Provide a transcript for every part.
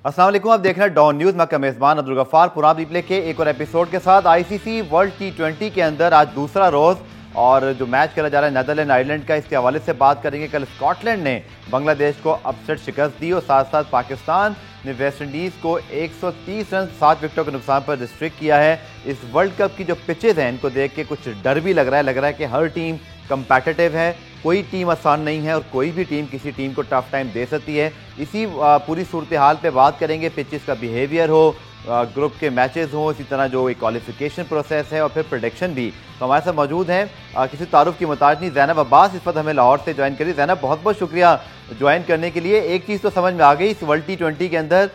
अस्सलाम वालेकुम, आप देख रहे हैं डॉन न्यूज़। मैं मेज़बान अब्दुल गफ्फार पुराब रिप्ले के एक और एपिसोड के साथ। आईसीसी वर्ल्ड टी20 के अंदर आज दूसरा रोज़ और जो मैच खेला जा रहा है नेदरलैंड आयरलैंड का, इसके हवाले से बात करेंगे। कल स्कॉटलैंड ने बांग्लादेश को अपसेट शिकस्त दी और साथ साथ पाकिस्तान ने वेस्ट इंडीज़ को 130 रन 7 विकेटों के नुकसान पर रिस्ट्रिक्ट किया है। इस वर्ल्ड कप की जो पिचेज हैं इनको देख के कुछ डर भी लग रहा है कि हर टीम कंपेटिटिव है, कोई टीम आसान नहीं है और कोई भी टीम किसी टीम को टफ टाइम दे सकती है। इसी पूरी सूरत हाल पे बात करेंगे। पिचेस का बिहेवियर हो, ग्रुप के मैचेस हो, इसी तरह जो एक क्वालिफिकेशन प्रोसेस है और फिर प्रोडिक्शन भी। तो हमारे साथ मौजूद हैं किसी तारुफ की मोहताज नहीं, ज़ैनब अब्बास इस वक्त हमें लाहौर से ज्वाइन करी। ज़ैनब, बहुत बहुत शुक्रिया ज्वाइन करने के लिए। एक चीज़ तो समझ में आ गई, इस वर्ल्ड टी20 के अंदर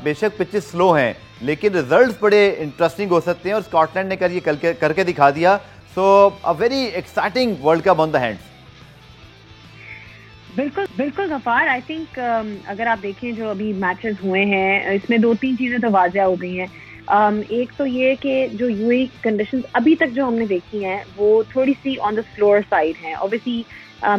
बेशक पिचेस स्लो हैं लेकिन रिजल्ट्स बड़े इंटरेस्टिंग हो सकते हैं और स्कॉटलैंड ने करके दिखा दिया। So a very exciting world cup on the hands. बिल्कुल बिल्कुल गफार, आई थिंक अगर आप देखें जो अभी मैचेस हुए हैं इसमें 2-3 चीज़ें तो वाज़ह हो गई हैं। एक तो ये कि जो यूएई कंडीशंस अभी तक जो हमने देखी हैं वो थोड़ी सी ऑन द स्लोअर साइड हैं। ऑब्वियसली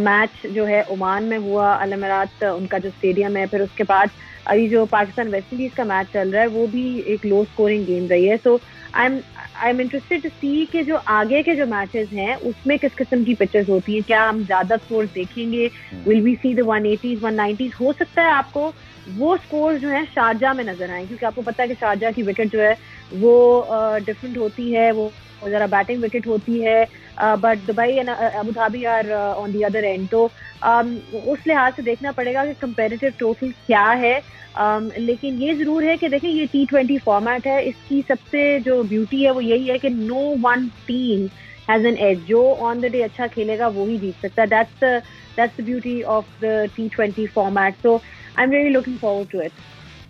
मैच जो है ओमान में हुआ, अल अमीरात उनका जो स्टेडियम है, फिर उसके बाद अभी जो पाकिस्तान वेस्ट इंडीज़ का मैच चल रहा है वो भी एक लो स्कोरिंग गेम रही है। सो I am interested to see कि जो आगे के जो मैचेस हैं उसमें किस किस्म की पिचेस होती हैं। क्या हम ज्यादा स्कोर देखेंगे? Will we see the 180s 190s? हो सकता है आपको वो स्कोर जो है शारजाह में नजर आए, क्योंकि आपको पता है कि शारजाह की विकेट जो है वो डिफरेंट होती है, वो जरा बैटिंग विकेट होती है, but Dubai and Abu Dhabi are on the other end. तो उस लिहाज से देखना पड़ेगा कि कंपेरेटिव टोटल क्या है। लेकिन ये जरूर है कि देखिए ये T20 फॉर्मेट है, इसकी सबसे जो ब्यूटी है वो यही है कि no one team has an edge. जो ऑन द डे अच्छा खेलेगा वो ही जीत सकता है। That's the beauty of the T20 format. So I am really looking forward to it.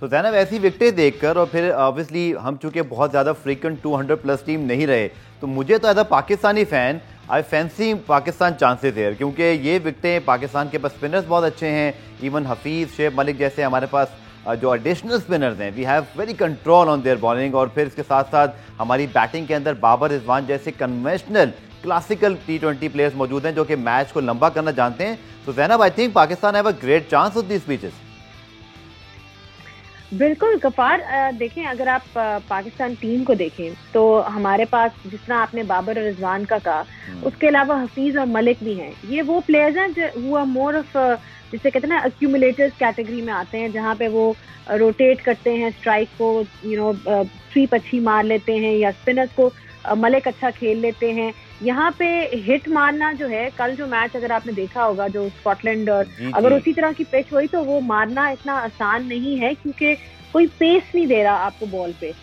तो ज़ैनब, ऐसी विकेटें देखकर और फिर ऑब्वियसली हम चूंकि बहुत ज़्यादा फ्रीक्वेंट 200 प्लस टीम नहीं रहे, तो मुझे तो as a Pakistani fan I fancy Pakistan chances है, क्योंकि ये विकेटें पाकिस्तान के पास स्पिनर्स बहुत अच्छे हैं। इवन हफीज़, शेब मलिक जैसे हमारे पास जो एडिशनल स्पिनर्स हैं, we have very control on their bowling. और फिर इसके साथ साथ हमारी बैटिंग के अंदर बाबर रिजवान जैसे कन्वेंशनल क्लासिकल T20 प्लेयर्स मौजूद हैं जो कि मैच को लंबा करना जानते हैं। तो ज़ैनब, आई think Pakistan have a great chance of this pitches. बिल्कुल गफार, देखें अगर आप पाकिस्तान टीम को देखें तो हमारे पास जिस तरह आपने बाबर और रिजवान का कहा, उसके अलावा हफीज और मलिक भी हैं। ये वो प्लेयर्स हैं जो हुआ मोर ऑफ जिसे कहते हैं ना एक्यूमुलेटर्स कैटेगरी में आते हैं, जहाँ पे वो रोटेट करते हैं स्ट्राइक को, स्वीप अच्छी मार लेते हैं या स्पिनर्स को मलिक अच्छा खेल लेते हैं। यहाँ पे हिट मारना जो है, कल जो मैच अगर आपने देखा होगा जो स्कॉटलैंड, और अगर उसी तरह की पिच हुई तो वो मारना इतना आसान नहीं है, क्योंकि कोई पेस नहीं दे रहा आपको बॉल पे।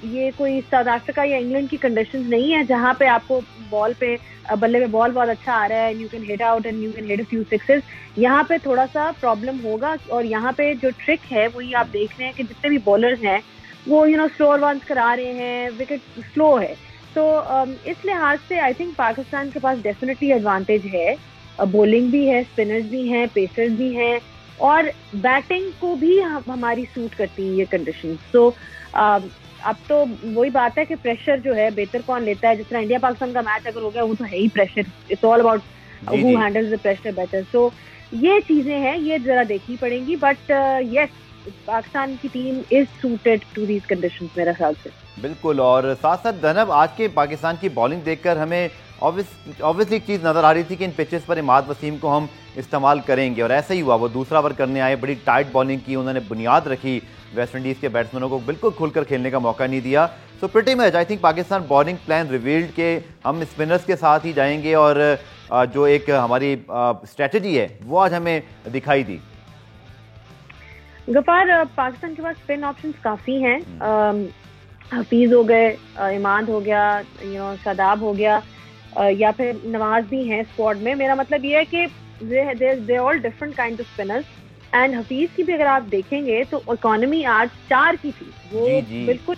ये कोई साउथ अफ्रीका या इंग्लैंड की कंडीशंस नहीं है जहाँ पे आपको बॉल पे बल्ले पे बॉल बहुत अच्छा आ रहा है, you can hit out and you can hit a few sixes. यहाँ पे थोड़ा सा प्रॉब्लम होगा और यहाँ पे जो ट्रिक है वही आप देख रहे हैं कि जितने भी बॉलर्स हैं वो स्लोअर वंस करा रहे हैं, विकेट स्लो है। तो इस लिहाज से आई थिंक पाकिस्तान के पास डेफिनेटली एडवांटेज है। बॉलिंग भी है, स्पिनर्स भी हैं, पेसर्स भी हैं और बैटिंग को भी हमारी सूट करती है ये कंडीशन। सो अब तो वही बात है कि प्रेशर जो है बेहतर कौन लेता है। जिस तरह इंडिया पाकिस्तान का मैच अगर हो गया वो तो है ही pressure, it's all about who handles the pressure better. So ये चीजें हैं, ये जरा देखनी पड़ेंगी, बट यस पाकिस्तान की team is suited to these conditions मेरे ख्याल से। बिल्कुल। और साथ साथ ज़ैनब, आज के पाकिस्तान की बॉलिंग देखकर हमें ऑब्वियसली एक चीज़ नज़र आ रही थी कि इन पिचेस पर इमाद वसीम को हम इस्तेमाल करेंगे और ऐसा ही हुआ। वो दूसरा ओवर करने आए, बड़ी टाइट बॉलिंग की, उन्होंने बुनियाद रखी, वेस्ट इंडीज़ के बैट्समैनों को बिल्कुल खुलकर खेलने का मौका नहीं दिया। So pretty much I think Pakistan bowling plan revealed के हम स्पिनर्स के साथ ही जाएंगे और जो एक हमारी स्ट्रेटजी है वो आज हमें दिखाई दी। गफार, पाकिस्तान के पास स्पिन ऑप्शंस काफ़ी हैं। हफीज हो गए, इमाद हो गया, शादाब हो गया, या फिर नवाज भी हैं स्क्वाड में। मेरा मतलब ये है कि they all different kind off spinners. And Hafeez की भी अगर आप देखेंगे तो इकोनॉमी आज 4 की थी, वो बिल्कुल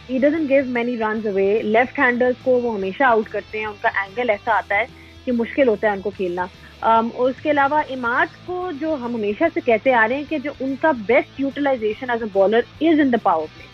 he doesn't give many runs away. Left handers को वो हमेशा आउट करते हैं, उनका एंगल ऐसा आता है कि मुश्किल होता है उनको खेलना। और उसके अलावा इमाद को जो हम हमेशा से कहते आ रहे हैं कि जो उनका best utilization as a bowler is in the power play.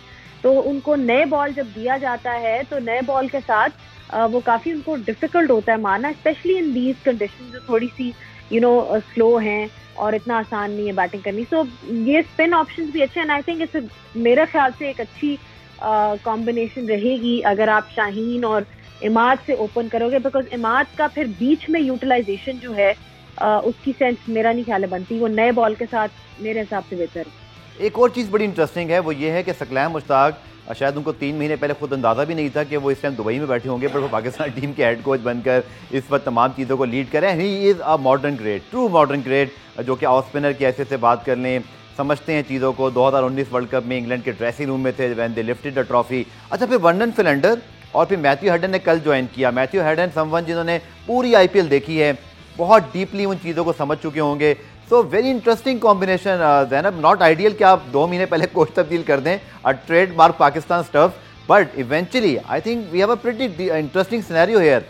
तो उनको नए बॉल जब दिया जाता है तो नए बॉल के साथ वो काफ़ी उनको डिफिकल्ट होता है मारना, स्पेशली इन दीज कंडीशन जो थोड़ी सी स्लो हैं और इतना आसान नहीं है बैटिंग करनी. सो ये स्पिन ऑप्शंस भी अच्छे हैं. आई थिंक इट्स मेरे ख्याल से एक अच्छी कॉम्बिनेशन रहेगी अगर आप शाहीन और इमाद से ओपन करोगे, बिकॉज इमाद का फिर बीच में यूटिलाइजेशन जो है उसकी सेंस मेरा नहीं ख्याल है बनती. वो नए बॉल के साथ मेरे हिसाब से बेहतर है. एक और चीज़ बड़ी इंटरेस्टिंग है, वो ये है कि सकलैन मुश्ताक शायद उनको 3 महीने पहले खुद अंदाज़ा भी नहीं था कि वो इस टाइम दुबई में बैठे होंगे, पर वो पाकिस्तान टीम के हेड कोच बनकर इस वक्त तमाम चीज़ों को लीड करें. He is a modern great, true modern great, जो कि ऑफ स्पिनर की ऐसे से बात कर लें, समझते हैं चीज़ों को. 2019 वर्ल्ड कप में इंग्लैंड के ड्रेसिंग रूम में थे when they lifted the trophy. अच्छा, फिर वर्नन फिलेंडर और फिर मैथ्यू हेडन ने कल ज्वाइन किया. मैथ्यू हेडन समवन जिन्होंने पूरी IPL देखी है, बहुत डीपली उन चीज़ों को समझ चुके होंगे. So very interesting combination Zainab. Not ideal कि आप 2 महीने पहले कोच तब्दील कर दें, trade mark Pakistan stuff, but eventually I think we have a pretty interesting scenario here.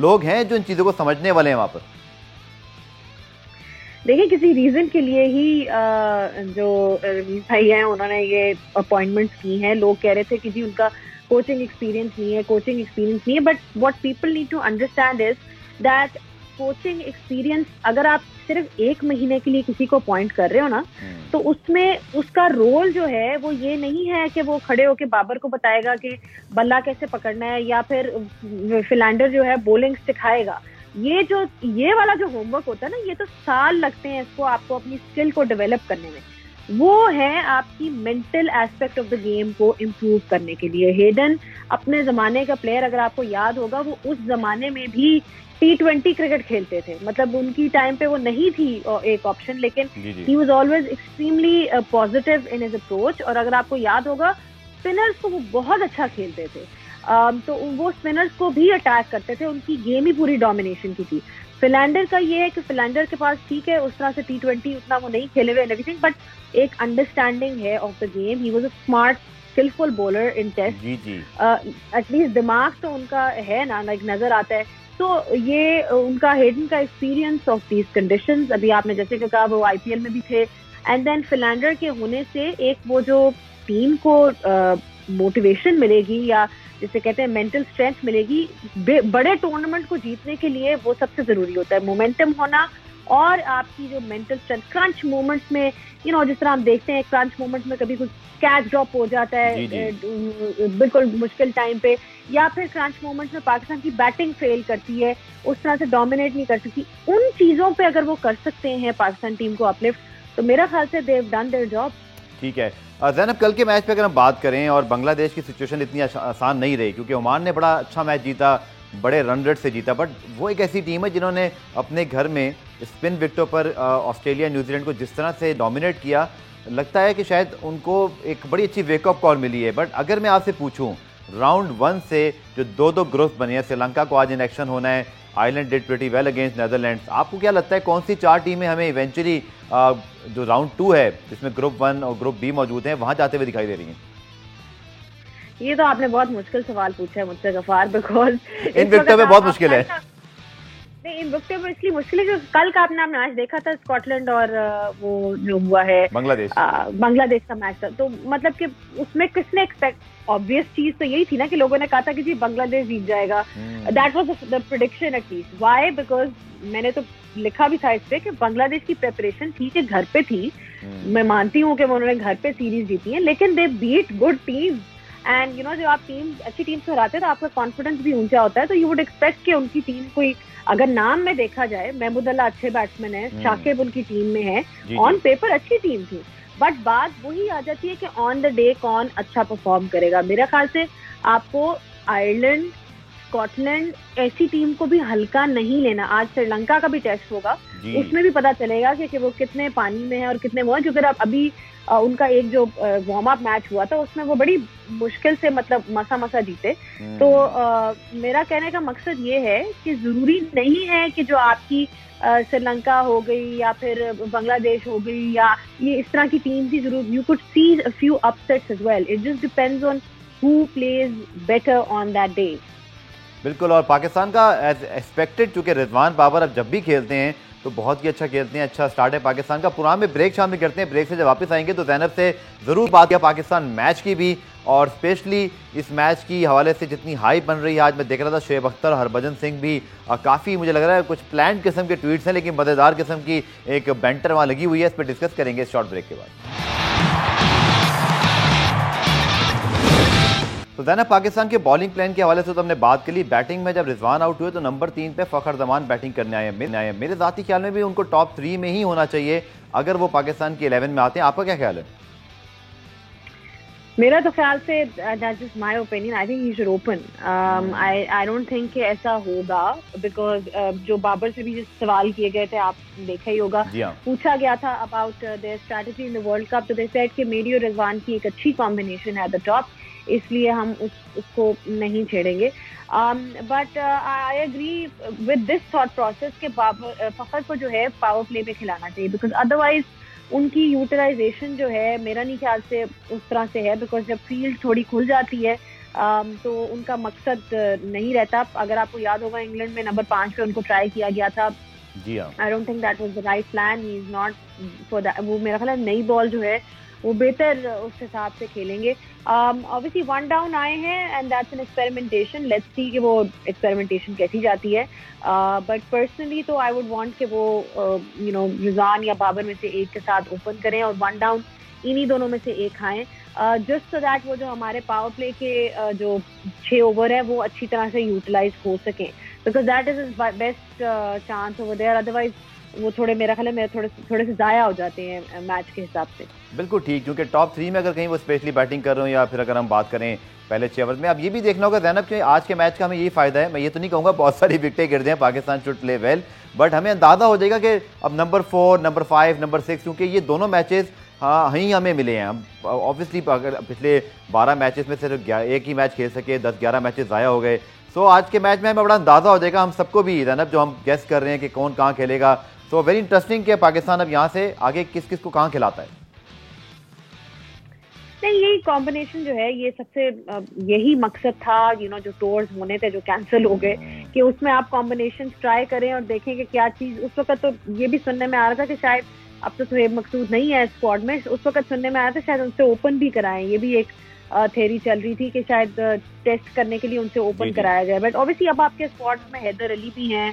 लोग हैं जो इन चीज़ों को समझने वाले हैं वहाँ पर. देखिए, किसी रीजन के लिए ही जो भाई हैं उन्होंने ये अपॉइंटमेंट्स की हैं. लोग कह रहे थे कि जी उनका कोचिंग एक्सपीरियंस नहीं है, but what people need to understand is that coaching experience अगर आप सिर्फ 1 महीने के लिए किसी को अपॉइंट कर रहे हो ना, तो उसमें उसका रोल जो है वो ये नहीं है कि वो खड़े होके बाबर को बताएगा कि बल्ला कैसे पकड़ना है, या फिर फिलेंडर जो है बॉलिंग सिखाएगा. ये वाला जो होमवर्क होता है ना, ये तो साल लगते हैं इसको आपको अपनी स्किल को डेवलप करने में. वो है आपकी mental aspect of the game को इम्प्रूव करने के लिए. हेडन अपने जमाने का प्लेयर, अगर आपको याद होगा, वो उस जमाने में भी T20 क्रिकेट खेलते थे. मतलब उनकी टाइम पे वो नहीं थी एक ऑप्शन, लेकिन he was always extremely positive in his approach. और अगर आपको याद होगा, स्पिनर्स को वो बहुत अच्छा खेलते थे. तो वो स्पिनर्स को भी अटैक करते थे. उनकी गेम ही पूरी डोमिनेशन की थी. फिलेंडर का ये है कि फिलेंडर के पास ठीक है उस तरह से T20 उतना वो नहीं खेले हुए एवरीथिंग, बट एक अंडरस्टैंडिंग है of the game. He was a smart skilful bowler in test. At least दिमाग तो उनका है ना, लाइक नजर आता है. तो ये उनका हेडन का एक्सपीरियंस ऑफ दीज कंडीशंस, अभी आपने जैसे कि कहा वो IPL में भी थे, एंड देन फिलेंडर के होने से एक वो जो टीम को मोटिवेशन मिलेगी, या जिसे कहते हैं मेंटल स्ट्रेंथ मिलेगी. बड़े टूर्नामेंट को जीतने के लिए वो सबसे जरूरी होता है, मोमेंटम होना और आपकी जो मेंटल स्ट्रेंथ. क्रंच मोमेंट्स में जिस तरह हम देखते हैं, क्रंच मोमेंट्स में कभी कुछ कैच ड्रॉप हो जाता है बिल्कुल मुश्किल टाइम पे, या फिर क्रंच मोमेंट्स में पाकिस्तान की बैटिंग फेल करती है, उस तरह से डोमिनेट नहीं कर सकती. उन चीजों पे अगर वो कर सकते हैं पाकिस्तान टीम को अपलिफ्ट, तो मेरा ख्याल से they have done their job. ठीक है ज़ैनब, कल के मैच पे अगर हम बात करें, और बांग्लादेश की सिचुएशन इतनी आसान नहीं रही, क्योंकि ओमान ने बड़ा अच्छा मैच जीता, बड़े रन रेट से जीता, बट वो एक ऐसी टीम है जिन्होंने अपने घर में स्पिन विकेटों पर ऑस्ट्रेलिया न्यूजीलैंड को जिस तरह से डोमिनेट किया, लगता है कि शायद उनको एक बड़ी अच्छी वेकअप कॉल मिली है. बट अगर मैं आपसे पूछूं, राउंड 1 से जो 2-2 ग्रुप बने हैं, श्रीलंका को आज इन एक्शन होना है, Ireland did pretty well against Netherlands, आपको क्या लगता है कौन सी 4 टीमें हमें इवेंचुअली जो राउंड 2 है जिसमें ग्रुप 1 और ग्रुप B मौजूद हैं, वहां जाते हुए दिखाई दे रही हैं? ये तो आपने बहुत मुश्किल सवाल पूछा है मुझसे गफार, बिकॉज इन विकेटों में बहुत मुश्किल है. नहीं, इन विकेटों में इसलिए मुश्किल है कि कल का आपने मैच देखा था, स्कॉटलैंड और वो जो हुआ है बांग्लादेश का मैच था. तो मतलब कि उसमें किसने एक्सपेक्ट, ऑब्वियस चीज तो यही थी ना कि लोगों ने कहा था कि जी बांग्लादेश जीत जाएगा. That was the prediction at least. Why? Because मैंने तो लिखा भी था इस पे कि बांग्लादेश की प्रिपरेशन थी कि घर पे थी. मैं मानती हूँ कि उन्होंने घर पे सीरीज जीती है, लेकिन they beat good team. And जब आप अच्छी टीम से हराते हैं तो आपका कॉन्फिडेंस भी ऊंचा होता है. तो यू वुड एक्सपेक्ट कि उनकी टीम कोई, अगर नाम में देखा जाए, महमूदुल्लाह अच्छे बैट्समैन है, शाकिब उनकी टीम में है, ऑन पेपर अच्छी टीम थी, बट बात वही आ जाती है कि ऑन द डे कौन अच्छा परफॉर्म करेगा. मेरा ख्याल से आपको आयरलैंड, स्कॉटलैंड ऐसी टीम को भी हल्का नहीं लेना. आज श्रीलंका का भी टेस्ट होगा, उसमें भी पता चलेगा कि वो कितने पानी में है और कितने वो है. क्योंकि अभी उनका एक जो वार्म अप मैच हुआ था उसमें वो बड़ी मुश्किल से, मतलब मसा जीते. तो मेरा कहने का मकसद ये है कि जरूरी नहीं है कि जो आपकी श्रीलंका हो गई या फिर बांग्लादेश हो गई या ये इस तरह की टीम की जरूर, you could see a few upsets as well. It just depends on who plays better on that day. बिल्कुल. और पाकिस्तान का एज एक्सपेक्टेड, चूंकि रिजवान बाबर अब जब भी खेलते हैं तो बहुत ही अच्छा खेलते हैं, अच्छा स्टार्ट है पाकिस्तान का। प्रोग्राम में ब्रेक शामिल करते हैं, ब्रेक से जब वापस आएंगे तो ज़ैनब से ज़रूर बात किया पाकिस्तान मैच की भी, और स्पेशली इस मैच की हवाले से जितनी हाइप बन रही है। आज मैं देख रहा था शोएब अख्तर, हरभजन सिंह भी काफ़ी, मुझे लग रहा है कुछ प्लान किस्म के ट्वीट्स हैं, लेकिन मज़ेदार किस्म की एक बैंटर वहाँ लगी हुई है। इस पर डिस्कस करेंगे शॉर्ट ब्रेक के बाद। तो ज़ैनब, पाकिस्तान के बॉलिंग प्लान के हवाले से तो हमने बात कर ली। बैटिंग में जब रिजवान आउट हुए तो नंबर 3 पे फ़खर जमान बैटिंग करने आए। मेरे ज़ाती ख्याल में भी उनको टॉप 3 में ही होना चाहिए अगर वो पाकिस्तान की 11 में आते हैं। आपका क्या ख्याल है? मेरा तो ख्याल से that's just my opinion, I think he should open. I don't think कि ऐसा होगा, बिकॉज जो बाबर से भी जिस सवाल किए गए थे, आप देखा ही होगा, पूछा गया था about their strategy in the world cup, तो दे सेड कि मेरी और रिजवान की एक अच्छी कॉम्बिनेशन है एट द टॉप, इसलिए हम उसको नहीं छेड़ेंगे। But I agree with this thought process कि फ़खर को जो है पावर प्ले में खिलाना चाहिए, बिकॉज अदरवाइज उनकी यूटिलाइजेशन जो है मेरा नहीं ख्याल से उस तरह से है, बिकॉज जब फील्ड थोड़ी खुल जाती है तो उनका मकसद नहीं रहता। अगर आपको याद होगा इंग्लैंड में नंबर 5 पे उनको ट्राई किया गया था, जी हाँ, I don't think that was the right plan, he is not for that. वो मेरा ख्याल है नई बॉल जो है वो बेहतर उस हिसाब से खेलेंगे। ऑब्वियसली 1 डाउन आए हैं and that's an experimentation, let's see कि वो एक्सपेरिमेंटेशन कैसी जाती है। बट पर्सनली तो आई वुड वांट कि वो रिजवान या बाबर में से एक के साथ ओपन करें और 1 डाउन इन्हीं दोनों में से एक आए, जस्ट सो दैट वो जो हमारे पावर प्ले के जो 6 ओवर है वो अच्छी तरह से यूटिलाइज हो सकें, because that is best chance over there. Otherwise वो थोड़े मेरा ख्याल है थोड़े से ज़ाया हो जाते हैं मैच के हिसाब से। बिल्कुल ठीक, क्योंकि टॉप 3 में अगर कहीं वो स्पेशली बैटिंग कर रहे हो, या फिर अगर हम बात करें पहले 6 ओवर में। अब ये भी देखना होगा ज़ैनब कि आज के मैच का हमें यही फ़ायदा है, मैं ये तो नहीं कहूँगा बहुत सारी विकेटें गिर जाएं, Pakistan should play well, but हमें अंदाज़ा हो जाएगा कि अब नंबर 4, नंबर 5, नंबर 6, क्योंकि ये दोनों मैचेस ही हमें मिले हैं। ऑब्वियसली अगर पिछले 12 मैचेस में सिर्फ एक ही मैच खेल सके, 10-11 मैचेस ज़ाया हो गए। सो आज के मैच में हमें बड़ा अंदाज़ा हो जाएगा हम सबको भी ज़ैनब, जो हम गेस कर रहे हैं कि कौन कहाँ खेलेगा। तो वेरी इंटरेस्टिंग कि पाकिस्तान अब यहाँ से आगे किस किस को कहाँ खिलाता है। नहीं, यही कॉम्बिनेशन जो है ये सबसे यही मकसद था, जो टूर्स होने थे जो कैंसिल हो गए, कि उसमें आप कॉम्बिनेशन ट्राई करें और देखें कि क्या चीज़। उस वक्त तो ये भी सुनने में आ रहा था कि शायद अब तो सुहेब मकसूद नहीं है स्क्वाड में, उस वक्त सुनने में आया था शायद उनसे ओपन भी कराएं, ये भी एक थ्योरी चल रही थी कि शायद टेस्ट करने के लिए उनसे ओपन कराया जाए। बट ऑब्वियसली अब आपके स्क्वाड में हैदर अली भी हैं,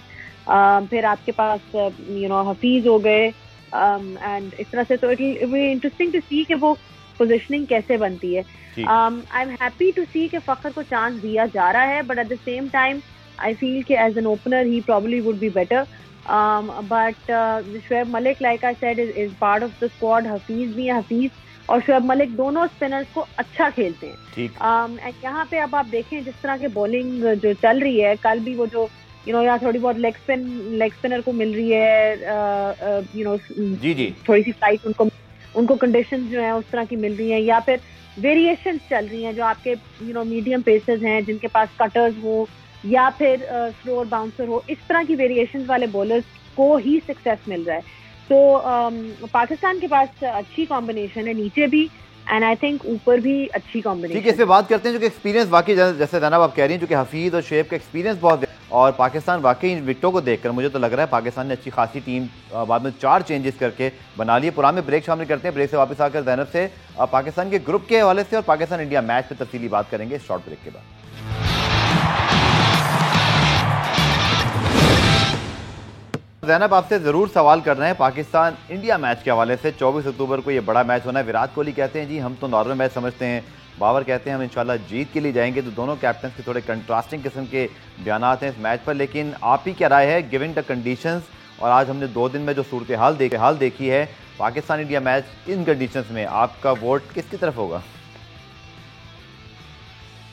फिर आपके पास हफीज हो गए, एंड इस तरह से तो it will be interesting to see कि वो पोजीशनिंग कैसे बनती है। I am happy to see कि फ़खर को चांस दिया जा रहा है, but at the same time I feel कि as an opener he probably would be better. But Shoaib Malik, like I said, is part of the squad. Hafeez भी है, हफीज और शोएब मलिक दोनों स्पिनर्स को अच्छा खेलते हैं। यहाँ पे अब आप देखें जिस तरह के बॉलिंग जो चल रही है, कल भी वो जो यहाँ थोड़ी बहुत लेग स्पिनर को मिल रही है, जी थोड़ी सी फ्लाइट उनको कंडीशंस जो है उस तरह की मिल रही हैं, या फिर वेरिएशंस चल रही हैं जो आपके मीडियम पेसर्स हैं जिनके पास कटर्स हो या फिर स्लोअर बाउंसर हो, इस तरह की वेरिएशंस वाले बॉलर्स को ही सक्सेस मिल रहा है। तो पाकिस्तान के पास अच्छी कॉम्बिनेशन है नीचे भी, एंड आई थिंक ऊपर भी अच्छी कॉम्बिनेशन। ठीक है, इस पे बात करते हैं जो कि एक्सपीरियंस वाकई, जैसे ज़ैनब आप कह रही हैं, जो कि हफीज और शोएब का एक्सपीरियंस बहुत है, और पाकिस्तान वाकई इन विकेटों को देखकर मुझे तो लग रहा है पाकिस्तान ने अच्छी खासी टीम बाद में 4 चेंजेस करके बना लिए। पुराने ब्रेक शामिल करते हैं, ब्रेक से वापस आकर ज़ैनब से पाकिस्तान के ग्रुप के हवाले से और पाकिस्तान इंडिया मैच पर तफसीली बात करेंगे शॉर्ट ब्रेक के बाद। ज़ैनब, आपसे ज़रूर सवाल कर रहे हैं पाकिस्तान इंडिया मैच के हवाले से। 24 अक्टूबर को ये बड़ा मैच होना है। विराट कोहली कहते हैं जी हम तो नॉर्मल मैच समझते हैं, बाबर कहते हैं हम इंशाल्लाह जीत के लिए जाएंगे। तो दोनों कैप्टन के थोड़े कंट्रास्टिंग किस्म के बयानात हैं इस मैच पर, लेकिन आप ही क्या राय है गिविंग द कंडीशंस, और आज हमने 2 दिन में जो सूरत हाल देखी है, पाकिस्तान इंडिया मैच इन कंडीशंस में आपका वोट किसकी तरफ होगा?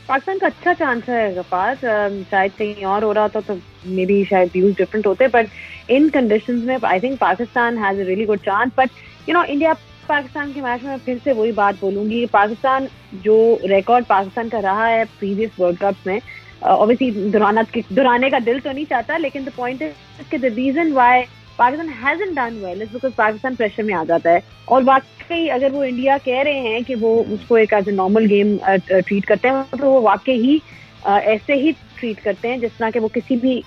पाकिस्तान का अच्छा चांस है गफार, शायद कहीं और हो रहा था तो मे बी शायद व्यूज डिफरेंट होते, बट इन कंडीशंस में आई think Pakistan has a really good chance. But India Pakistan के मैच में फिर से वही बात बोलूंगी, पाकिस्तान जो रिकॉर्ड पाकिस्तान का रहा है प्रीवियस वर्ल्ड कप में, ऑब्वियसली दोहराने का दिल तो नहीं चाहता, लेकिन द पॉइंट इज कि the reason why Pakistan hasn't done well is because Pakistan pressure में आ जाता है। और वाकई अगर वो इंडिया कह रहे हैं कि वो उसको एक as a normal game treat करते हैं, तो वो वाकई ही ऐसे ही ट्रीट करते हैं जिस तरह के वो किसी भी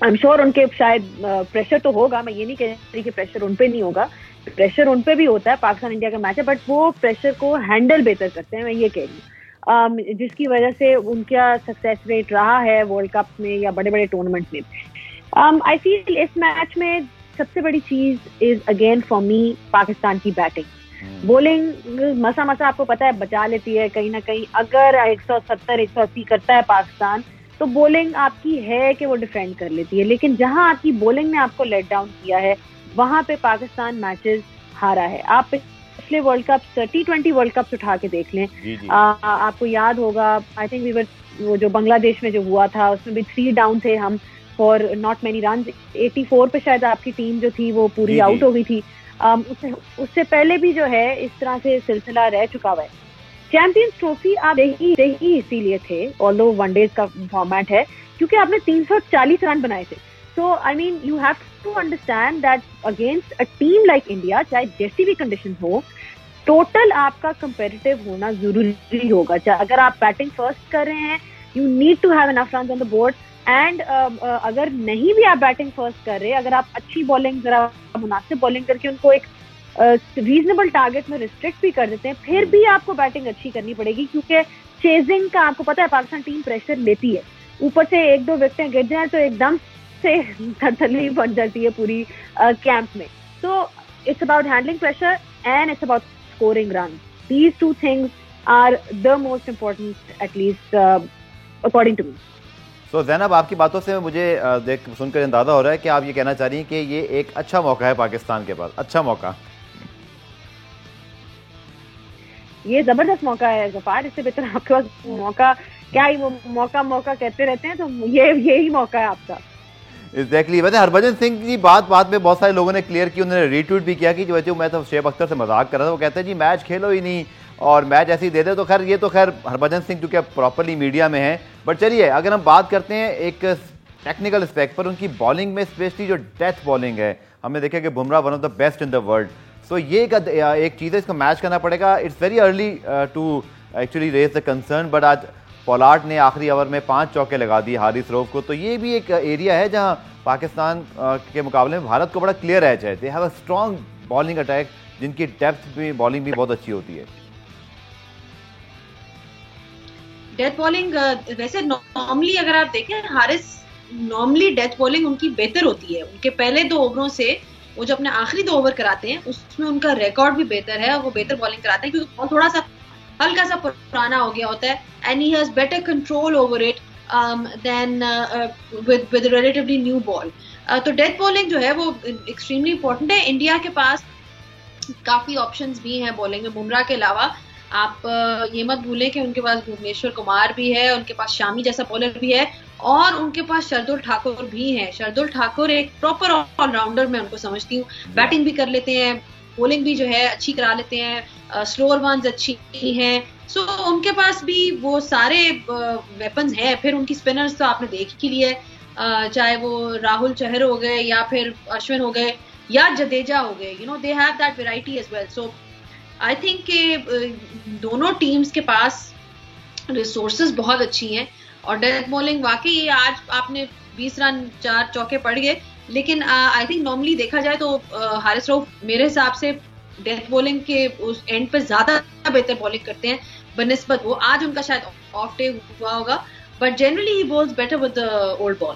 आई एम श्योर उनके शायद प्रेशर तो होगा, मैं ये नहीं कह रही कि प्रेशर उन पे नहीं होगा, प्रेशर उन पे भी होता है, पाकिस्तान इंडिया का मैच है, बट वो प्रेशर को हैंडल बेहतर करते हैं, मैं ये कह रही हूँ, जिसकी वजह से उनका सक्सेस रेट रहा है वर्ल्ड कप में या बड़े बड़े टूर्नामेंट में। आई फील इस मैच में सबसे बड़ी चीज is again for me Pakistan की बैटिंग। बॉलिंग मसा आपको पता है बचा लेती है कहीं ना कहीं, अगर 170 180 करता है पाकिस्तान तो बॉलिंग आपकी है कि वो डिफेंड कर लेती है, लेकिन जहां आपकी बॉलिंग ने आपको लेट डाउन किया है वहां पे पाकिस्तान मैचेस हारा है। आप पिछले world cup T20 world cup उठा के देख लें, आपको याद होगा, आई थिंक वो जो बांग्लादेश में जो हुआ था उसमें भी 3 डाउन थे हम फॉर नॉट मेनी रन, 84 पे शायद आपकी टीम जो थी वो पूरी आउट हो गई थी। उससे पहले भी जो है इस तरह से सिलसिला रह चुका हुआ है। चैंपियंस ट्रॉफी आप रही इसीलिए थे, ऑल्दो वनडेज का फॉर्मेट है, क्योंकि आपने 340 रन बनाए थे। So I mean you have to understand that against a team like India, चाहे जैसी भी कंडीशन हो, टोटल आपका कंपेटिटिव होना जरूरी होगा। अगर आप बैटिंग फर्स्ट कर रहे हैं, you need to have enough runs on the board, and अगर नहीं भी आप बैटिंग फर्स्ट कर रहे, अगर आप अच्छी बॉलिंग, जरा मुनासिब बॉलिंग करके उनको एक रीजनेबल टारगेट में रिस्ट्रिक्ट भी कर देते हैं, फिर भी आपको बैटिंग अच्छी करनी पड़ेगी, क्योंकि चेजिंग का आपको पता है पाकिस्तान टीम प्रेशर लेती है, ऊपर से 1-2 विकेटें गिर जाए तो एकदम से थरथरी बन जाती है पूरी कैंप में। So it's about handling pressure and it's about scoring run. These 2 things are the most important, at least according to me. तो ज़ैनब, आपकी बातों से मुझे सुनकर अंदाज़ा हो रहा है कि आप ये कहना चाह रही हैं कि ये एक अच्छा मौका है पाकिस्तान के पास, अच्छा मौका, ये जबरदस्त मौका है ज़फ़ार, इससे बेहतर आपके पास मौका क्या ही, वो मौका कहते रहते हैं, तो यही मौका है आपका। एग्जैक्टली। वैसे हरभजन सिंह की बात में बहुत सारे लोगों ने क्लियर की, उन्होंने रीट्वीट भी किया कि जो मैं तो शेब अख्तर से मजाक कर रहा था, वो कहते हैं जी मैच खेलो ही नहीं और मैच ऐसे ही दे दे। तो खैर ये तो खैर हरभजन सिंह क्योंकि प्रॉपरली मीडिया में है, बट चलिए अगर हम बात करते हैं एक टेक्निकल एस्पेक्ट पर, उनकी बॉलिंग में स्पेशली जो डेथ बॉलिंग है, हमने देखा कि Bumrah one of the best in the world. So ये एक चीज़ है, इसको मैच करना पड़ेगा। It's very early to actually raise the concern, but आज पोलार्ड ने आखिरी ओवर में 5 चौके लगा दिए हारिस रऊफ को, तो ये भी एक एरिया है जहां पाकिस्तान के मुकाबले में भारत को बड़ा क्लियर एज है। They have a strong bowling attack, जिनकी डेप्थ भी बॉलिंग भी बहुत अच्छी होती है। डेथ बॉलिंग वैसे नॉर्मली अगर आप देखें, हारिस नॉर्मली डेथ बॉलिंग उनकी बेहतर होती है। उनके पहले 2 ओवरों से वो जो अपने आखिरी 2 ओवर कराते हैं उसमें उनका रिकॉर्ड भी बेहतर है और वो बेहतर बॉलिंग कराते हैं, क्योंकि थोड़ा सा हल्का सा पुराना हो गया होता है, and he has better control over it than with relatively new ball. तो डेथ बॉलिंग जो है वो एक्सट्रीमली इंपॉर्टेंट है। इंडिया के पास काफी ऑप्शंस भी हैं बॉलिंग में, बुमराह के अलावा आप ये मत भूलें कि उनके पास भुवनेश्वर कुमार भी है, उनके पास शामी जैसा बॉलर भी है, और उनके पास शार्दुल ठाकुर भी है। शार्दुल ठाकुर एक प्रॉपर ऑलराउंडर मैं उनको समझती हूँ, बैटिंग भी कर लेते हैं, बॉलिंग भी जो है अच्छी करा लेते हैं, स्लोअर वंस अच्छी हैं। सो उनके पास भी वो सारे वेपन्स हैं। फिर उनकी स्पिनर्स तो आपने देख ही लिए, चाहे वो राहुल चहर हो गए या फिर अश्विन हो गए या जडेजा हो गए, you know they have that variety as well. So I think कि दोनों टीम्स के पास रिसोर्सेज बहुत अच्छी हैं, और डेथ बॉलिंग वाकई आज आपने 20 रन 4 चौके पड़ गए, लेकिन आई थिंक नॉर्मली देखा जाए तो हारिस रऊफ मेरे हिसाब से डेथ बॉलिंग के उस एंड पे ज्यादा बेहतर बॉलिंग करते हैं बनिस्बत वो। आज उनका शायद ऑफ डे हुआ होगा, but generally he balls better with the old ball.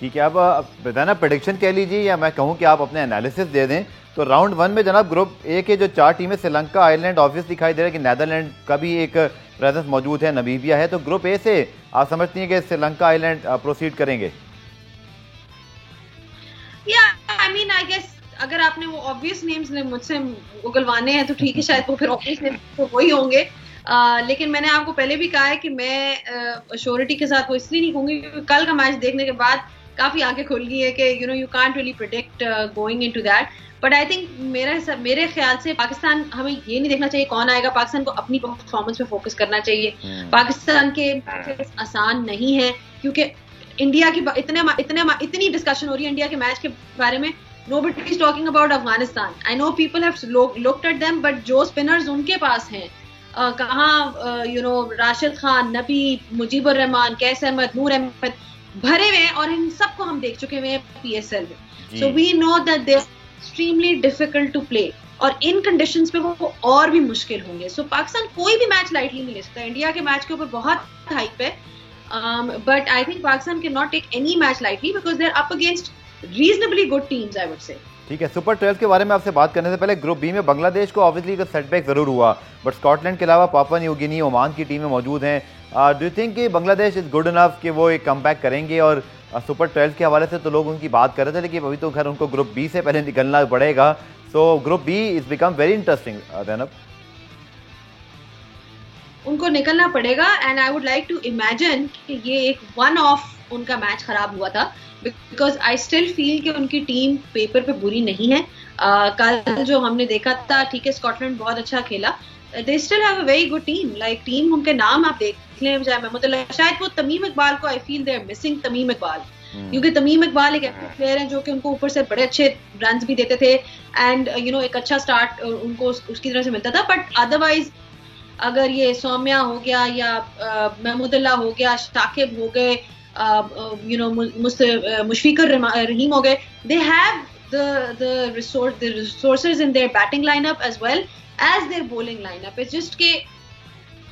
ठीक है, अब बताना प्रेडिक्शन कह लीजिए या मैं कहूँ कि आप अपने एनालिसिस दे दें। तो राउंड 1 में जनाब ग्रुप ए के जो 4 टीमें, श्रीलंका, आयरलैंड ऑब्वियस दिखाई दे रहा है कि नेदरलैंड का भी एक प्रेजेंस मौजूद है, नमीबिया है। तो ग्रुप ए से आप समझती हैं कि श्रीलंका, आयरलैंड प्रोसीड करेंगे? या आई मीन आई गेस अगर आपने वो ऑब्वियस नेम्स मुझसे उगलवाने हैं तो ठीक है, शायद वो फिर ऑब्वियस नेम्स तो वही होंगे। लेकिन मैंने आपको पहले भी कहा है कि मैं श्योरिटी के साथ वो इसलिए नहीं कहूंगी क्योंकि कल का मैच देखने के बाद काफी आंखें खुल गई है कि you know you can't really predict going into that. But I think मेरे ख्याल से पाकिस्तान, हमें ये नहीं देखना चाहिए कौन आएगा, पाकिस्तान को अपनी परफॉर्मेंस पे फोकस करना चाहिए। पाकिस्तान के मैचेस आसान नहीं है क्योंकि इंडिया की इतनी डिस्कशन हो रही है इंडिया के मैच के बारे में। Nobody is talking about Afghanistan. I know people have looked at them, but जो स्पिनर्स उनके पास हैं, कहाँ राशिद खान, नबी, मुजीबुर रहमान, कैस अहमद, नूर अहमद, भरे हुए हैं और इन सबको हम देख चुके हुए हैं PSL में। So we know that they are extremely difficult to play और इन कंडीशंस पे वो और भी मुश्किल होंगे। सो पाकिस्तान कोई भी मैच लाइटली नहीं ले सकता। इंडिया के मैच के ऊपर बहुत हाइप है, but I think Pakistan can not take any match lightly because they are up against reasonably good teams, I would say. ठीक है, सुपर 12 के बारे में आपसे बात करने से पहले ग्रुप बी में बांग्लादेश को ऑब्वियसली एक सेटबैक जरूर हुआ, बट स्कॉटलैंड के अलावा पापुआ न्यू गिनी, ओमान की टीमें मौजूद हैं। डू यू थिंक कि बांग्लादेश इज गुड इनफ कि वो एक कमबैक करेंगे? और सुपर 12 के हवाले से तो लोग उनकी बात कर रहे थे, लेकिन अभी तो खैर उनको ग्रुप बी से पहले निकलना पड़ेगा। So group B is become very interesting. Zainab, उनको निकलना पड़ेगा and I would like to imagine कि ये एक वन ऑफ उनका मैच खराब हुआ था, बिकॉज आई स्टिल फील कि उनकी टीम पेपर पे बुरी नहीं है। कल जो हमने देखा था, ठीक है स्कॉटलैंड बहुत अच्छा खेला, they still have a very good team. Like team उनके नाम आप देख लें, चाहे महमूदुल्लाह, शायद वो तमीम इकबाल को I feel they are missing Tamim Iqbal, क्योंकि तमीम इकबाल एक ऐसे प्लेयर हैं जो कि उनको ऊपर से बड़े अच्छे रन्स भी देते थे एंड यू नो एक अच्छा स्टार्ट उनको उसकी तरह से मिलता था। बट अदरवाइज अगर ये सौम्या हो गया या महमूदुल्लाह हो गया, शाकिब हो गए, यू नो मुशफिकुर रहीम हो गए, they have the resources in their batting lineup as well as their bowling lineup. It's just के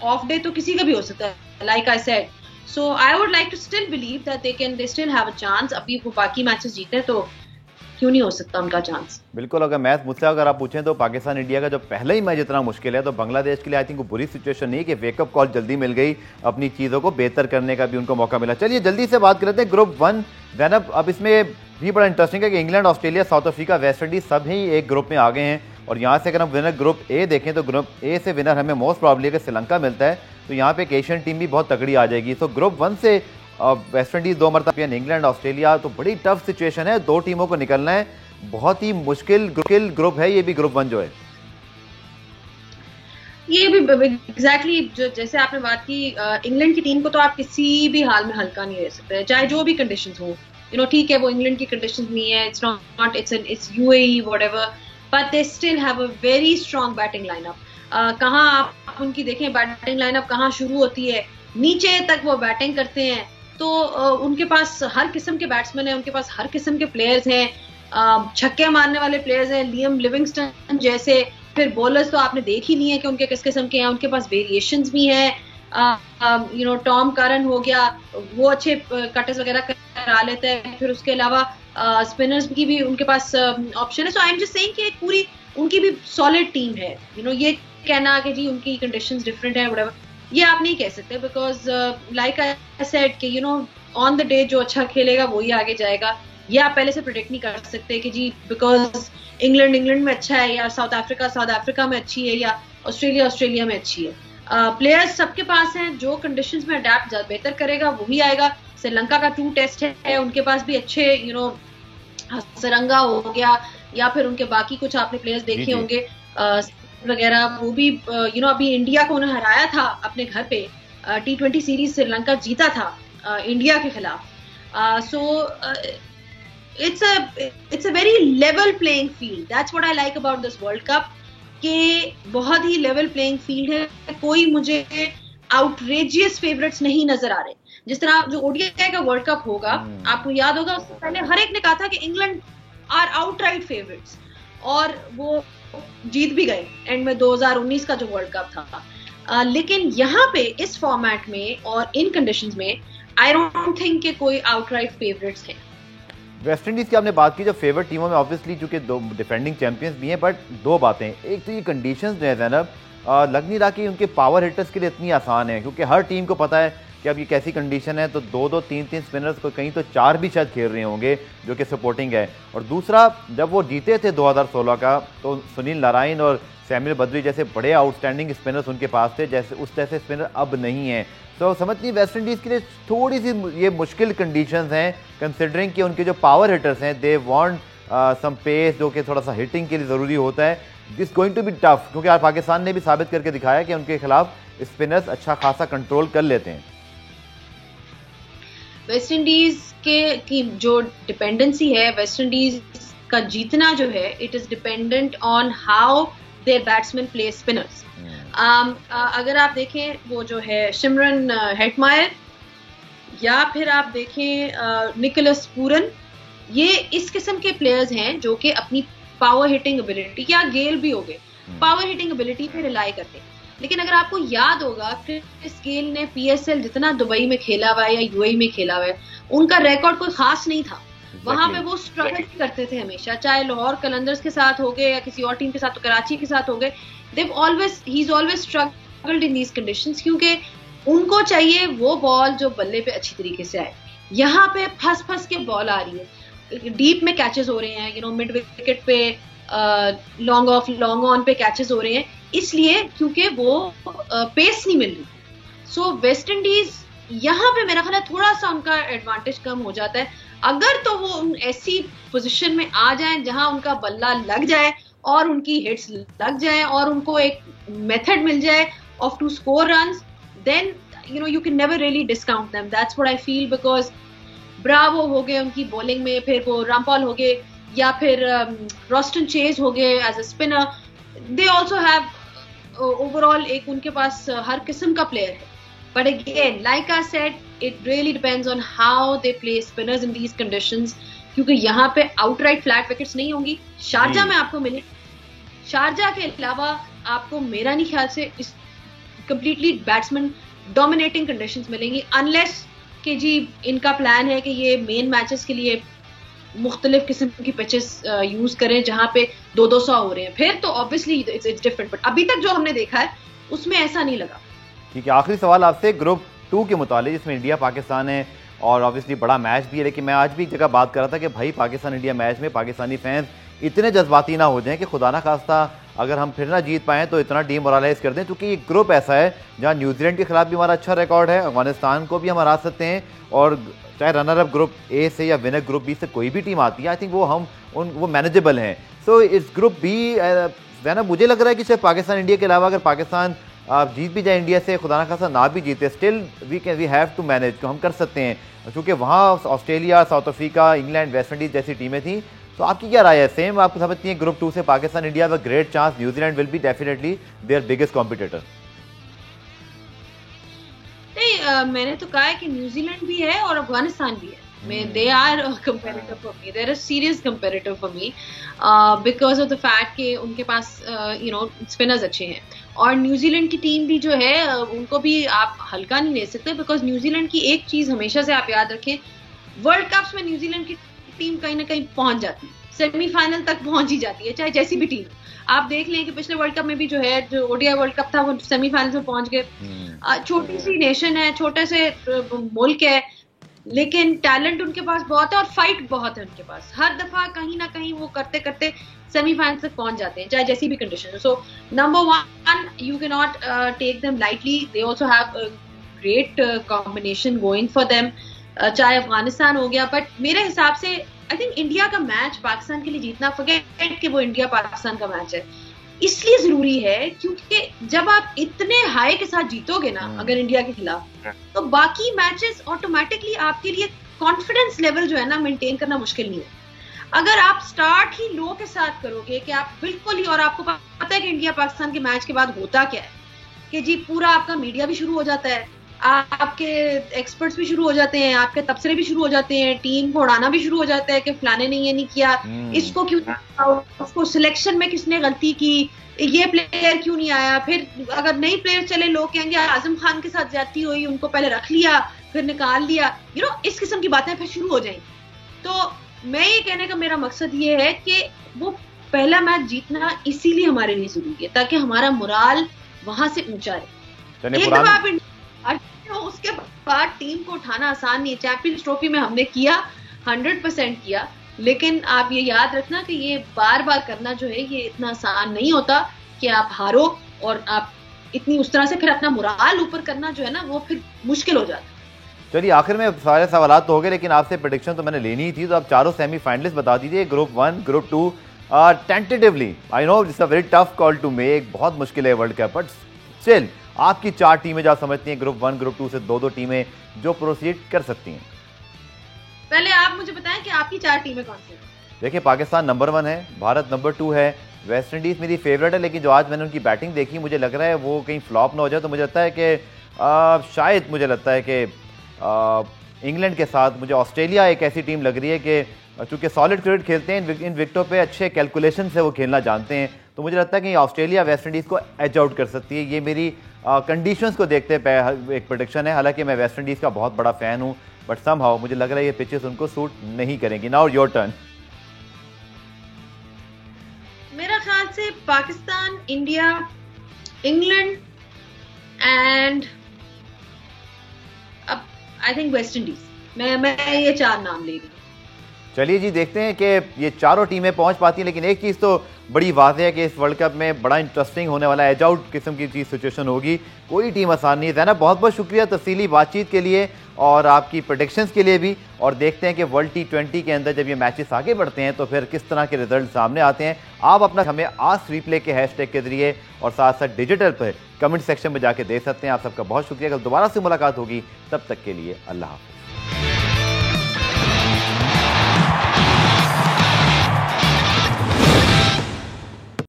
off day तो किसी का भी हो सकता है, like I said. So I would like to still believe that they still have a chance. अभी वो बाकी मैचेस जीते हैं तो क्यों नहीं हो सकता उनका चांस? बिल्कुल। अगर मैच मुझसे अगर आप पूछें तो पाकिस्तान इंडिया का जो पहला ही मैच इतना मुश्किल है, तो बांग्लादेश के लिए आई थिंक वो बुरी सिचुएशन नहीं कि वेकअप कॉल जल्दी मिल गई, अपनी चीज़ों को बेहतर करने का भी उनको मौका मिला। चलिए जल्दी से बात करते हैं ग्रुप 1। ज़ैनब, अब इसमें भी बड़ा इंटरेस्टिंग है कि England, Australia, South Africa, West Indies सब ही एक ग्रुप में आ गए हैं। और यहाँ से अगर हम विनर ग्रुप ए देखें तो ग्रुप ए से विनर हमें मोस्ट प्रॉब्ली अगर श्रीलंका मिलता है तो यहाँ पे एक एशियन टीम भी बहुत तगड़ी आ जाएगी। तो ग्रुप 1 से वेस्ट इंडीज 2 मरतबा, इंग्लैंड, ऑस्ट्रेलिया, तो बड़ी टफ सिचुएशन है, 2 टीमों को निकलना है, बहुत ही मुश्किल ग्रुप है ये भी, ग्रुप 1 जो है ये भी एग्जैक्टली जो जैसे आपने बात की, इंग्लैंड की टीम को तो आप किसी भी हाल में हल्का नहीं ले सकते, चाहे जो भी कंडीशंस हो। यू नो ठीक है वो इंग्लैंड की कंडीशंस नहीं है, it's not it's UAE whatever, but they still have a very strong batting lineup. कहाँ आप उनकी देखें बैटिंग लाइनअप कहाँ शुरू होती है, नीचे तक वो बैटिंग करते हैं। तो उनके पास हर किस्म के बैट्समैन हैं, उनके पास हर किस्म के प्लेयर्स हैं, छक्के मारने वाले प्लेयर्स हैं, लियम लिविंगस्टन जैसे, फिर बॉलर्स तो आपने देख ही लिए हैं कि उनके किस किस्म के हैं, उनके पास वेरिएशंस भी हैं। यू नो टॉम करन हो गया, वो अच्छे कटर्स वगैरह करा लेते हैं, फिर उसके अलावा स्पिनर्स की भी उनके पास ऑप्शन है। सो आई एम जस्ट सेइंग कि एक पूरी उनकी भी सॉलिड टीम है। यू नो ये कहना कि जी उनकी कंडीशंस डिफरेंट है व्हाटएवर, ये आप नहीं कह सकते, बिकॉज लाइक आई सेड कि you know on the day जो अच्छा खेलेगा वही आगे जाएगा। ये आप पहले से प्रेडिक्ट नहीं कर सकते कि जी बिकॉज इंग्लैंड में अच्छा है या साउथ अफ्रीका में अच्छी है या ऑस्ट्रेलिया में अच्छी है। प्लेयर्स सबके पास हैं, जो कंडीशंस में अडेप्ट बेहतर करेगा वही आएगा। श्रीलंका का 2 टेस्ट है, उनके पास भी अच्छे यू नो सरंगा हो गया या फिर उनके बाकी कुछ आपने प्लेयर्स देखे होंगे वगैरह, वो भी यू नो अभी इंडिया को उन्होंने हराया था अपने घर पे, T20 सीरीज श्रीलंका जीता था इंडिया के खिलाफ। सो it's a very level playing field. That's what I like about this World Cup, कि बहुत ही लेवल प्लेइंग फील्ड है, कोई मुझे आउटरेजियस फेवरेट्स नहीं नजर आ रहे। जिस तरह जो ओडीआई का वर्ल्ड कप होगा, आपको याद होगा उससे पहले हर एक ने कहा था कि इंग्लैंड आर आउटराइट फेवरेट्स, और वो जीत भी गए एंड में 2019 का जो वर्ल्ड कप था। लेकिन यहाँ पे इस फॉर्मेट में और इन कंडीशंस में आई डोंट थिंक कि कोई आउटराइट फेवरेट्स हैं। वेस्ट इंडीज की आपने बात की, जो फेवरेट टीमों में ऑब्वियसली चूंकि 2 डिफेंडिंग चैंपियंस भी हैं, बट 2 बातें, एक तो ये कंडीशंस जो है ज़ैनब, लग नहीं रहा कि उनके पावर हिटर्स के लिए इतनी आसान है, क्योंकि हर टीम को पता है कि अब ये कैसी कंडीशन है, तो 2-2 3-3 स्पिनर्स को कहीं तो 4 भी शायद खेल रहे होंगे, जो कि सपोर्टिंग है। और दूसरा, जब वो जीते थे 2016 का, तो सुनील नारायण और सैमुअल बद्री जैसे बड़े आउटस्टैंडिंग स्पिनर्स उनके पास थे, जैसे उस तरह से स्पिनर अब नहीं है। तो समझती वेस्ट इंडीज़ के लिए थोड़ी सी ये मुश्किल कंडीशंस हैं, कंसिडरिंग कि उनके जो पावर हिटर्स हैं दे वांट सम पेस, जो कि थोड़ा सा हिटिंग के लिए ज़रूरी होता है। This going to be tough, क्योंकि आज पाकिस्तान ने भी साबित करके दिखाया कि उनके खिलाफ स्पिनर्स अच्छा खासा कंट्रोल कर लेते हैं। वेस्ट इंडीज की जो डिपेंडेंसी है, वेस्ट इंडीज का जीतना जो है, it is dependent on how their batsman play spinners. अगर आप देखें वो जो है सिमरन हेटमायर, या फिर आप देखें निकोलस पूरन, ये इस किस्म के प्लेयर्स हैं जो कि अपनी पावर हिटिंग एबिलिटी, या गेल भी हो गए, पावर हिटिंग एबिलिटी पे रिलाई करते हैं। लेकिन अगर आपको याद होगा क्रिस गेल ने पीएसएल जितना दुबई में खेला हुआ है या यूएई में खेला हुआ है, उनका रिकॉर्ड कोई खास नहीं था। वहां पे वो स्ट्रगल करते थे हमेशा, चाहे लाहौर कलंदर्स के साथ हो गए या किसी और टीम के साथ, तो कराची के साथ हो गए, he is always struggled in these conditions, क्योंकि उनको चाहिए वो बॉल जो बल्ले पे अच्छी तरीके से आए। यहाँ पे फंस के बॉल आ रही है, डीप में कैचेस हो रहे हैं, मिड विकेट पे लॉन्ग ऑफ लॉन्ग ऑन पे कैचेस हो रहे हैं, इसलिए क्योंकि वो पेस नहीं मिल रही। सो वेस्ट इंडीज यहाँ पे मेरा ख्याल है थोड़ा सा उनका एडवांटेज कम हो जाता है। अगर तो वो ऐसी पोजीशन में आ जाएं जहां उनका बल्ला लग जाए और उनकी हिट्स लग जाए और उनको एक मेथड मिल जाए of to score runs, then you can never really discount them. That's what I feel, because Bravo हो गए उनकी बॉलिंग में, फिर वो रामपाल हो गए, या फिर रॉस्टन चेज हो गए as a spinner, they also have overall एक उनके पास हर किस्म का प्लेयर है। But again like I said, it really depends on how they play spinners in these conditions, क्योंकि यहाँ पे आउटराइट फ्लैट विकेट्स नहीं होंगी। शारजा में आपको मिले, शारजा के अलावा आपको मेरा नहीं ख्याल से इस कंप्लीटली बैट्समैन डोमिनेटिंग कंडीशंस मिलेंगी, अनलेस कि जी इनका प्लान है कि ये मेन मैचेस के लिए मुख्तलिफ किस्म की पिचेस यूज करें जहां पे 200 हो रहे हैं, फिर तो ऑब्वियसली इट्स डिफरेंट। बट अभी तक जो हमने देखा है उसमें ऐसा नहीं लगा। ठीक है, आखिरी सवाल आपसे ग्रुप 2 के मुतालिक, जिसमें इंडिया पाकिस्तान है और ऑब्वियसली बड़ा मैच भी है, लेकिन मैं आज भी एक जगह बात कर रहा था कि भाई पाकिस्तान इंडिया मैच में पाकिस्तानी फैंस इतने जज्बाती ना हो जाएं कि खुदा ना खास्ता अगर हम फिर ना जीत पाएँ तो इतना डीमोरलाइज कर दें, क्योंकि ये ग्रुप ऐसा है जहाँ न्यूजीलैंड के खिलाफ भी हमारा अच्छा रिकॉर्ड है, अफगानिस्तान को भी हम हरा सकते हैं, और चाहे रनर अप ग्रुप ए से या विनर ग्रुप बी से कोई भी टीम आती है, आई थिंक वो मैनेजेबल हैं। सो इस ग्रुप बी वैना मुझे लग रहा है कि सिर्फ पाकिस्तान इंडिया के अलावा अगर पाकिस्तान जीत भी जाए इंडिया से, खुदा ना खास्ता ना भी जीते, still we have to manage, तो हम कर सकते हैं, क्योंकि वहाँ Australia, South Africa, England, West Indies जैसी टीमें थी। तो आपकी क्या राय है? सेम आपको समझती हैं ग्रुप 2 से पाकिस्तान इंडिया का great chance, New Zealand will be definitely their biggest competitor? नहीं, मैंने तो कहा है कि न्यूजीलैंड भी है और अफगानिस्तान भी है। They are comparative for me, they are serious comparative for me, because of the fact कि उनके पास स्पिनर्स अच्छे हैं, और न्यूजीलैंड की टीम भी जो है उनको भी आप हल्का नहीं ले सकते, बिकॉज न्यूजीलैंड की एक चीज हमेशा से आप याद रखें, वर्ल्ड कप्स में न्यूजीलैंड की टीम कहीं ना कहीं पहुंच जाती है, सेमीफाइनल तक पहुंच ही जाती है, चाहे जैसी भी टीम। आप देख लें कि पिछले वर्ल्ड कप में भी जो है, जो ओडीआई वर्ल्ड कप था, वो सेमीफाइनल में पहुंच गए। छोटी सी नेशन है, छोटे से मुल्क है, लेकिन टैलेंट उनके पास बहुत है और फाइट बहुत है उनके पास। हर दफा कहीं ना कहीं वो करते करते सेमीफाइनल तक पहुंच जाते हैं, चाहे जैसी भी condition. So number 1, you can not take them lightly, they also have great combination going for them, चाहे अफगानिस्तान हो गया। बट मेरे हिसाब से आई थिंक इंडिया का मैच पाकिस्तान के लिए जीतना, फॉरगेट कि वो इंडिया पाकिस्तान का मैच है, इसलिए जरूरी है क्योंकि जब आप इतने हाई के साथ जीतोगे ना अगर इंडिया के खिलाफ, तो बाकी मैचेस ऑटोमेटिकली आपके लिए कॉन्फिडेंस लेवल जो है ना मेंटेन करना मुश्किल नहीं है। अगर आप स्टार्ट ही लो के साथ करोगे कि आप बिल्कुल ही, और आपको पता है कि इंडिया पाकिस्तान के मैच के बाद होता क्या है कि जी पूरा आपका मीडिया भी शुरू हो जाता है, आपके एक्सपर्ट्स भी शुरू हो जाते हैं, आपके तबसरे भी शुरू हो जाते हैं, टीम को उड़ाना भी शुरू हो जाता है कि फलाने ने ये नहीं किया, इसको क्यों, उसको सिलेक्शन में किसने गलती की, ये प्लेयर क्यों नहीं आया। फिर अगर नई प्लेयर चले, लोग कहेंगे आजम खान के साथ ज्यादती हुई, उनको पहले रख लिया फिर निकाल लिया, इस किस्म की बातें फिर शुरू हो जाएंगी। तो मैं ये कहने का मेरा मकसद ये है कि वो पहला मैच जीतना इसीलिए हमारे लिए जरूरी है, ताकि हमारा मोराल वहां से ऊंचा रहे। एक दफा आप उसके बाद टीम को उठाना आसान नहीं है। चैंपियंस ट्रॉफी में हमने किया, 100% किया, लेकिन आप ये याद रखना कि ये बार बार करना जो है ये इतना आसान नहीं होता कि आप हारो और आप इतनी उस तरह से फिर अपना मुराल ऊपर करना जो है ना वो फिर मुश्किल हो जाता है। चलिए आखिर में सारे सवाल तो हो गए, लेकिन आपसे प्रेडिक्शन तो मैंने लेनी ही थी, तो आप चारों सेमीफाइनलिस्ट बता दीजिए, group 1, group 2, tentatively. I know it's a very tough call to make, बहुत मुश्किल है वर्ल्ड कप, बट स्टिल आपकी 4 टीमें जो आप समझती हैं ग्रुप 1, ग्रुप 2 से 2-2 टीमें जो प्रोसीड कर सकती हैं। पहले आप मुझे बताएं कि आपकी 4 टीमें कौन सी हैं? देखिए पाकिस्तान नंबर 1 है, भारत नंबर 2 है, वेस्ट इंडीज मेरी फेवरेट है, लेकिन जो आज मैंने उनकी बैटिंग देखी मुझे लग रहा है वो कहीं फ्लॉप ना हो जाए, तो मुझे लगता है कि शायद मुझे लगता है कि इंग्लैंड के साथ मुझे ऑस्ट्रेलिया एक ऐसी टीम लग रही है कि चूंकि सॉलिड क्रिकेट खेलते हैं, इन विकेटों पे अच्छे कैलकुलेशन से वो खेलना जानते हैं, तो मुझे लगता है कि ऑस्ट्रेलिया वेस्ट इंडीज़ को एज आउट कर सकती है। ये मेरी कंडीशंस को देखते एक प्रेडिक्शन है। हालांकि मैं वेस्ट इंडीज़ का बहुत बड़ा फ़ैन हूँ, बट समहाउ मुझे लग रहा है ये पिचेस उनको सूट नहीं करेंगी। Now your turn. मेरा ख्याल से पाकिस्तान, इंडिया, इंग्लैंड एंड अब आई थिंक वेस्ट इंडीज। मैं ये 4 नाम ले रही हूँ। चलिए जी, देखते हैं कि ये चारों टीमें पहुंच पाती हैं। लेकिन एक चीज़ तो बड़ी वाज़ेह है कि इस वर्ल्ड कप में बड़ा इंटरेस्टिंग होने वाला एज आउट किस्म की चीज़ सिचुएशन होगी। कोई टीम आसान नहीं है। ज़ैनब, बहुत बहुत शुक्रिया तफसीली बातचीत के लिए और आपकी प्रेडिक्शंस के लिए भी। और देखते हैं कि वर्ल्ड T20 के अंदर जब ये मैचेस आगे बढ़ते हैं तो फिर किस तरह के रिजल्ट सामने आते हैं। आप अपना हमें आस्क रीप्ले के हैशटैग के जरिए और साथ साथ डिजिटल पर कमेंट सेक्शन में जाके दे सकते हैं। आप सबका बहुत शुक्रिया। कल दोबारा से मुलाकात होगी, तब तक के लिए अल्लाह हाफ़िज़।